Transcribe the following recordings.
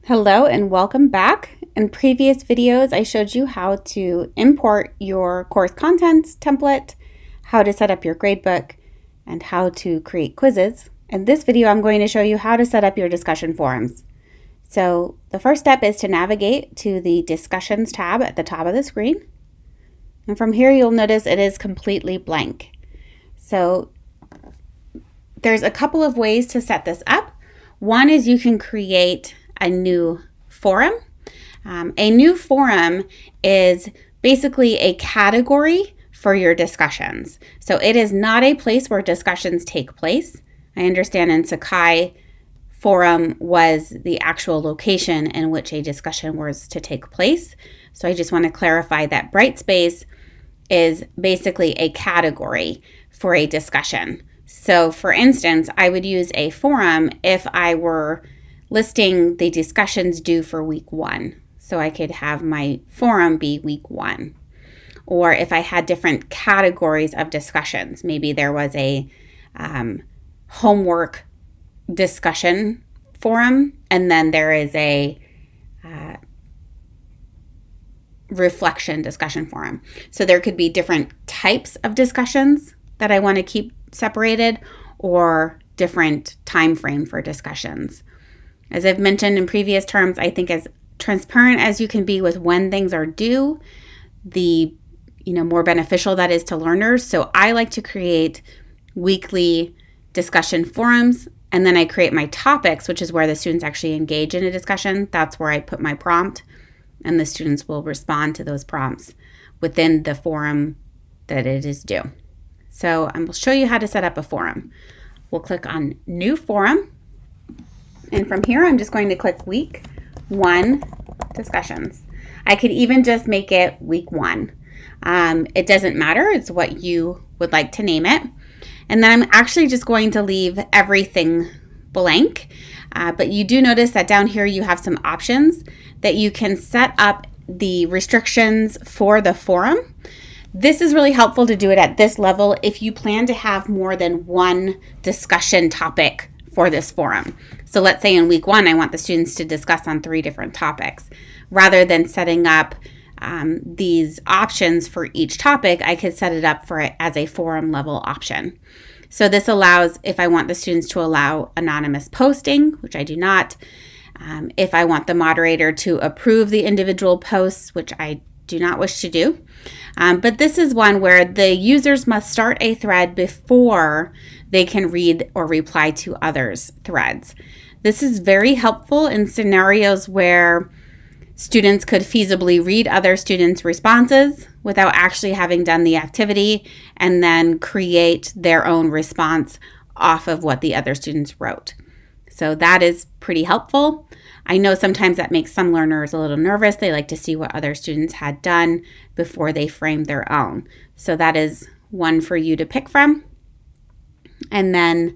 Hello and welcome back. In previous videos, I showed you how to import your course contents template, how to set up your gradebook, and how to create quizzes. In this video, I'm going to show you how to set up your discussion forums. So the first step is to navigate to the Discussions tab at the top of the screen. And from here, you'll notice it is completely blank. So there's a couple of ways to set this up. One is you can create a new forum. A new forum is basically a category for your discussions. So it is not a place where discussions take place. I understand in Sakai, forum was the actual location in which a discussion was to take place. So I just want to clarify that Brightspace is basically a category for a discussion. So for instance, I would use a forum if I were listing the discussions due for week 1. So I could have my forum be week 1. Or if I had different categories of discussions, maybe there was a homework discussion forum, and then there is a reflection discussion forum. So there could be different types of discussions that I want to keep separated, or different time frame for discussions. As I've mentioned in previous terms, I think as transparent as you can be with when things are due, the more beneficial that is to learners. So I like to create weekly discussion forums, and then I create my topics, which is where the students actually engage in a discussion. That's where I put my prompt, and the students will respond to those prompts within the forum that it is due. So I will show you how to set up a forum. We'll click on New Forum. And from here, I'm just going to click Week 1 Discussions. I could even just make it Week 1. It doesn't matter. It's what you would like to name it. And then I'm actually just going to leave everything blank. But you do notice that down here you have some options that you can set up the restrictions for the forum. This is really helpful to do it at this level if you plan to have more than one discussion topic for this forum. So let's say in week 1, I want the students to discuss on 3 different topics. Rather than setting up these options for each topic, I could set it up for it as a forum level option. So this allows, if I want the students to allow anonymous posting, which I do not, if I want the moderator to approve the individual posts, which I do not wish to do. But this is one where the users must start a thread before they can read or reply to others' threads. This is very helpful in scenarios where students could feasibly read other students' responses without actually having done the activity, and then create their own response off of what the other students wrote. So that is pretty helpful. I know sometimes that makes some learners a little nervous. They like to see what other students had done before they frame their own. So that is one for you to pick from. And then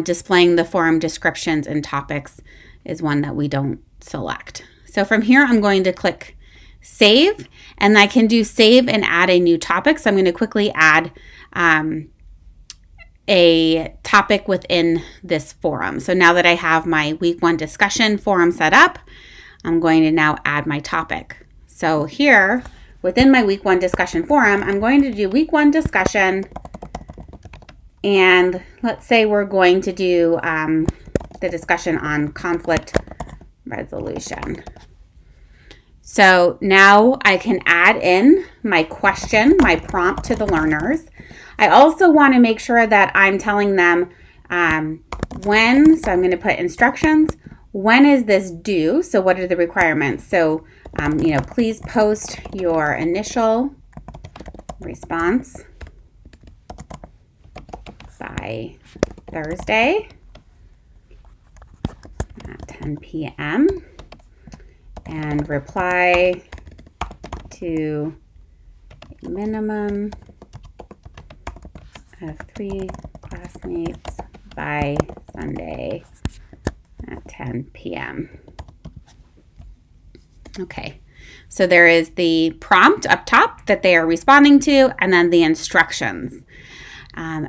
displaying the forum descriptions and topics is one that we don't select. So from here, I'm going to click Save, and I can do Save and add a new topic. So I'm going to quickly add a topic within this forum. So now that I have my week 1 discussion forum set up, I'm going to now add my topic. So here within my week 1 discussion forum, I'm going to do week 1 discussion, and let's say we're going to do the discussion on conflict resolution. So now I can add in my question, my prompt to the learners. I also want to make sure that I'm telling them when, so I'm going to put instructions. When is this due? So what are the requirements? So, please post your initial response by Thursday at 10 p.m. and reply to a minimum of 3 classmates by Sunday at 10 p.m. Okay, so there is the prompt up top that they are responding to, and then the instructions.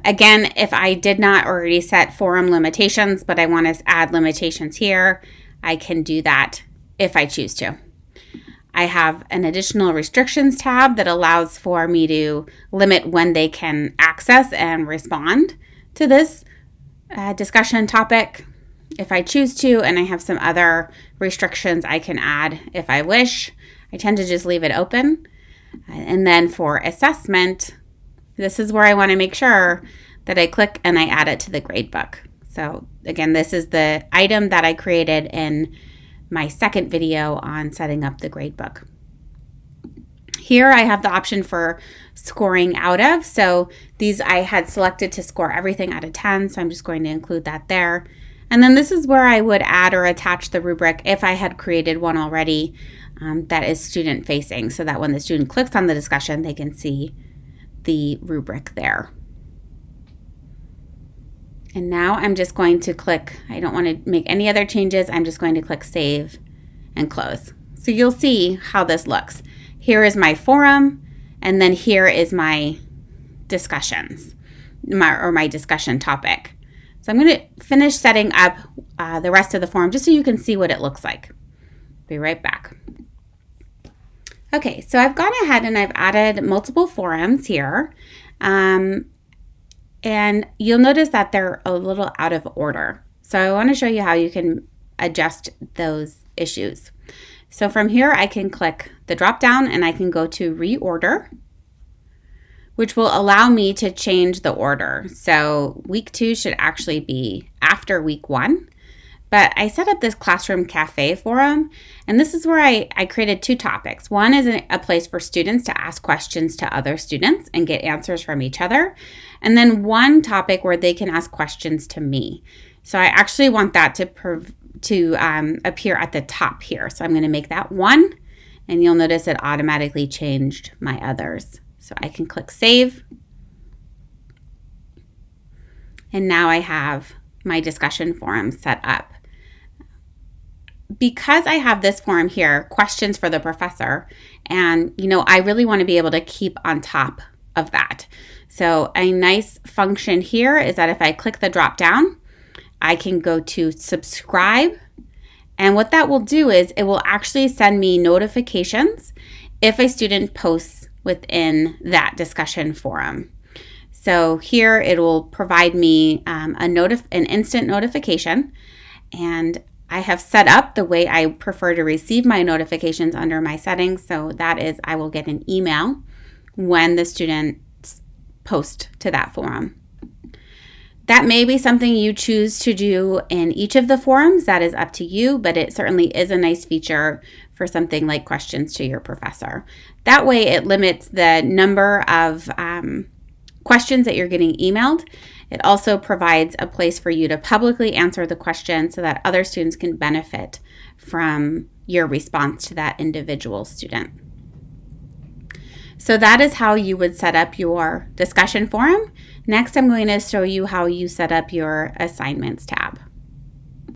Again, if I did not already set forum limitations, but I want to add limitations here, I can do that if I choose to. I have an additional restrictions tab that allows for me to limit when they can access and respond to this discussion topic if I choose to, and I have some other restrictions I can add if I wish. I tend to just leave it open. And then for assessment, this is where I want to make sure that I click and I add it to the gradebook. So again, this is the item that I created in my second video on setting up the gradebook. Here I have the option for scoring out of. So these I had selected to score everything out of 10, so I'm just going to include that there. And then this is where I would add or attach the rubric if I had created one already that is student facing, so that when the student clicks on the discussion, they can see the rubric there. And now I'm just going to click, I don't want to make any other changes. I'm just going to click save and close. So you'll see how this looks. Here is my forum, and then here is my discussions, my discussion topic. So I'm going to finish setting up the rest of the forum just so you can see what it looks like. Be right back. Okay, so I've gone ahead and I've added multiple forums here. And you'll notice that they're a little out of order. So I want to show you how you can adjust those issues. So from here, I can click the drop down and I can go to reorder, which will allow me to change the order. So week 2 should actually be after week 1. But I set up this Classroom Cafe forum, and this is where I created 2 topics. One is a place for students to ask questions to other students and get answers from each other. And then one topic where they can ask questions to me. So I actually want that to appear at the top here. So I'm going to make that 1, and you'll notice it automatically changed my others. So I can click save. And now I have my discussion forum set up. Because I have this forum here, questions for the professor, and I really want to be able to keep on top of that. So a nice function here is that if I click the drop down, I can go to subscribe, and what that will do is it will actually send me notifications if a student posts within that discussion forum. So here it will provide me an instant notification, and I have set up the way I prefer to receive my notifications under my settings. So that is, I will get an email when the students post to that forum. That may be something you choose to do in each of the forums. That is up to you, but it certainly is a nice feature for something like questions to your professor. That way it limits the number of questions that you're getting emailed. It also provides a place for you to publicly answer the question so that other students can benefit from your response to that individual student. So that is how you would set up your discussion forum. Next, I'm going to show you how you set up your assignments tab.